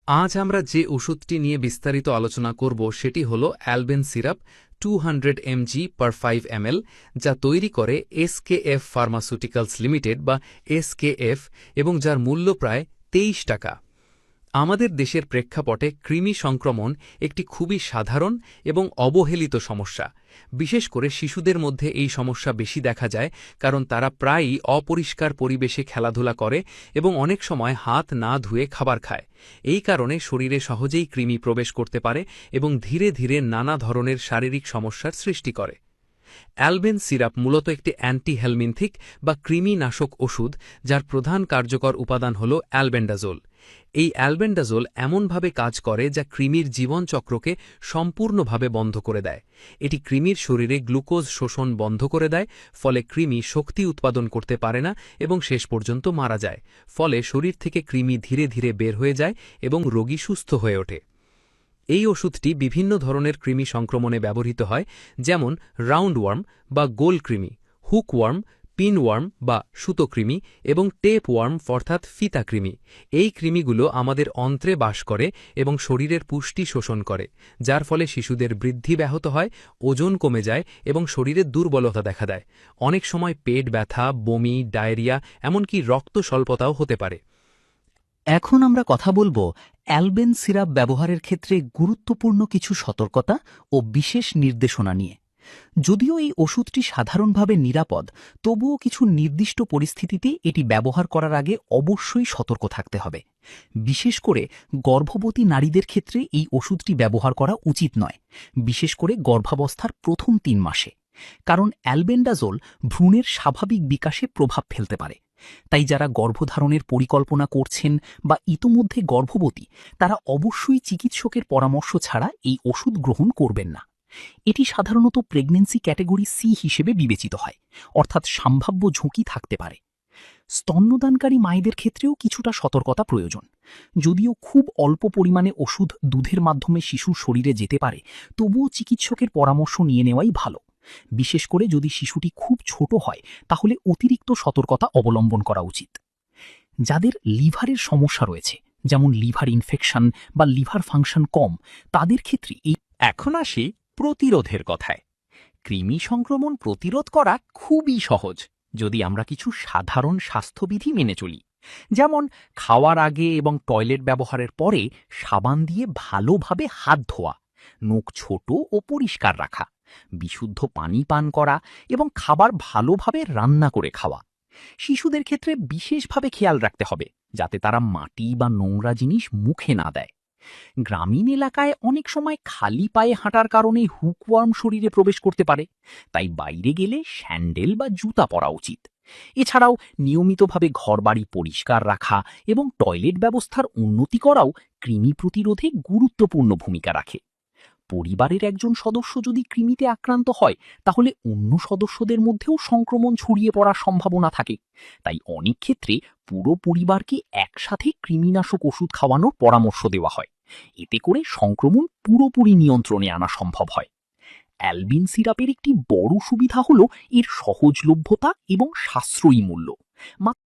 আজ আমরা যে ওষুধটি নিয়ে বিস্তারিত আলোচনা করব সেটি হল Alben syrup 200 mg per 5 ml, যা তৈরি করে এসকেএফ ফার্মাসিউটিক্যালস লিমিটেড বা এসকেএফ এবং যার মূল্য প্রায় 23 টাকা। আমাদের দেশের প্রেক্ষাপটে কৃমি সংক্রমণ একটি খুবই সাধারণ এবং অবহেলিত সমস্যা। বিশেষ করে শিশুদের মধ্যে এই সমস্যা বেশি দেখা যায়, কারণ তারা প্রায়ই অপরিষ্কার পরিবেশে খেলাধুলা করে এবং অনেক সময় হাত না ধুয়ে খাবার খায়। এই কারণে শরীরে সহজেই কৃমি প্রবেশ করতে পারে এবং ধীরে ধীরে নানা ধরনের শারীরিক সমস্যার সৃষ্টি করে। অ্যালবেন সিরাপ মূলত একটি অ্যান্টিহেলমিনথিক বা কৃমিনাশক ওষুধ, যার প্রধান কার্যকর উপাদান হল অ্যালবেন্ডাজোল। এই অ্যালবেন্ডাজোল এমনভাবে কাজ করে যা কৃমির জীবনচক্রকে সম্পূর্ণভাবে বন্ধ করে দেয়। এটি কৃমির শরীরে গ্লুকোজ শোষণ বন্ধ করে দেয়, ফলে কৃমি শক্তি উৎপাদন করতে পারে না এবং শেষ পর্যন্ত মারা যায়। ফলে শরীর থেকে কৃমি ধীরে ধীরে বের হয়ে যায় এবং রোগী সুস্থ হয়ে ওঠে। এই ওষুধটি বিভিন্ন ধরনের কৃমি সংক্রমণে ব্যবহৃত হয়, যেমন রাউন্ডওয়ার্ম বা গোল কৃমি, হুকওয়ার্ম, পিনওয়ার্ম বা সুতোকৃমি এবং টেপওয়ার্ম অর্থাৎ ফিতাকৃমি। এই কৃমিগুলো আমাদের অন্ত্রে বাস করে এবং শরীরের পুষ্টি শোষণ করে, যার ফলে শিশুদের বৃদ্ধি ব্যাহত হয়, ওজন কমে যায় এবং শরীরে দুর্বলতা দেখা দেয়। অনেক সময় পেট ব্যথা, বমি, ডায়রিয়া, এমনকি রক্ত স্বল্পতাও হতে পারে। এখন আমরা কথা বলবো অ্যালবেন সিরাপ ব্যবহারের ক্ষেত্রে গুরুত্বপূর্ণ কিছু সতর্কতা ও বিশেষ নির্দেশনা নিয়ে। যদিও এই ওষুধটি সাধারণভাবে নিরাপদ, তবুও কিছু নির্দিষ্ট পরিস্থিতিতে এটি ব্যবহার করার আগে অবশ্যই সতর্ক থাকতে হবে। বিশেষ করে গর্ভবতী নারীদের ক্ষেত্রে এই ওষুধটি ব্যবহার করা উচিত নয়, বিশেষ করে গর্ভাবস্থার প্রথম ৩ মাসে, কারণ অ্যালবেন্ডাজোল ভ্রূণের স্বাভাবিক বিকাশে প্রভাব ফেলতে পারে। তাই যারা গর্ভধারণের পরিকল্পনা করছেন বা ইতোমধ্যে গর্ভবতী, তারা অবশ্যই চিকিৎসকের পরামর্শ ছাড়া এই ওষুধ গ্রহণ করবেন না। এটি সাধারণত প্রেগন্যান্সি ক্যাটেগরি সি হিসেবে বিবেচিত হয়, অর্থাৎ সম্ভাব্য ঝুঁকি থাকতে পারে। স্তন্যদানকারী মায়েদের ক্ষেত্রেও কিছুটা সতর্কতা প্রয়োজন। যদিও খুব অল্প পরিমাণে ওষুধ দুধের মাধ্যমে শিশুর শরীরে যেতে পারে, তবুও চিকিৎসকের পরামর্শ নিয়ে নেওয়াই ভালো। বিশেষ করে যদি শিশুটি খুব ছোট হয়, তাহলে অতিরিক্ত সতর্কতা অবলম্বন করা উচিত। যাদের লিভারের সমস্যা রয়েছে, যেমন লিভার ইনফেকশন বা লিভার ফাংশন কম, তাদের ক্ষেত্রে এই এখন আসি প্রতিরোধের কথায়। কৃমি সংক্রমণ প্রতিরোধ করা খুবই সহজ, যদি আমরা কিছু সাধারণ স্বাস্থ্যবিধি মেনে চলি। যেমন খাওয়ার আগে এবং টয়লেট ব্যবহারের পরে সাবান দিয়ে ভালোভাবে হাত ধোয়া, নখ ছোট ও পরিষ্কার রাখা, বিশুদ্ধ পানি পান করা এবং খাবার ভালোভাবে রান্না করে খাওয়া। শিশুদের ক্ষেত্রে বিশেষভাবে খেয়াল রাখতে হবে যাতে তারা মাটি বা নোংরা জিনিস মুখে না দেয়। গ্রামীণ এলাকায় অনেক সময় খালি পায়ে হাঁটার কারণে হুকওয়ার্ম শরীরে প্রবেশ করতে পারে, তাই বাইরে গেলে স্যান্ডেল বা জুতা পরা উচিত। এছাড়াও নিয়মিতভাবে ঘরবাড়ি পরিষ্কার রাখা এবং টয়লেট ব্যবস্থার উন্নতি করাও কৃমি প্রতিরোধে গুরুত্বপূর্ণ ভূমিকা রাখে। পরিবারের একজন সদস্য যদি কৃমিতে আক্রান্ত হয়, তাহলে অন্য সদস্যদের মধ্যেও সংক্রমণ ছড়িয়ে পড়ার সম্ভাবনা থাকে। তাই অনেক ক্ষেত্রে পুরো পরিবারকে একসাথে কৃমিনাশক ওষুধ খাওয়ানোর পরামর্শ দেওয়া হয়। এতে করে সংক্রমণ পুরোপুরি নিয়ন্ত্রণে আনা সম্ভব হয়। অ্যালবেন সিরাপের একটি বড় সুবিধা হল এর সহজলভ্যতা এবং সাশ্রয়ী মূল্য।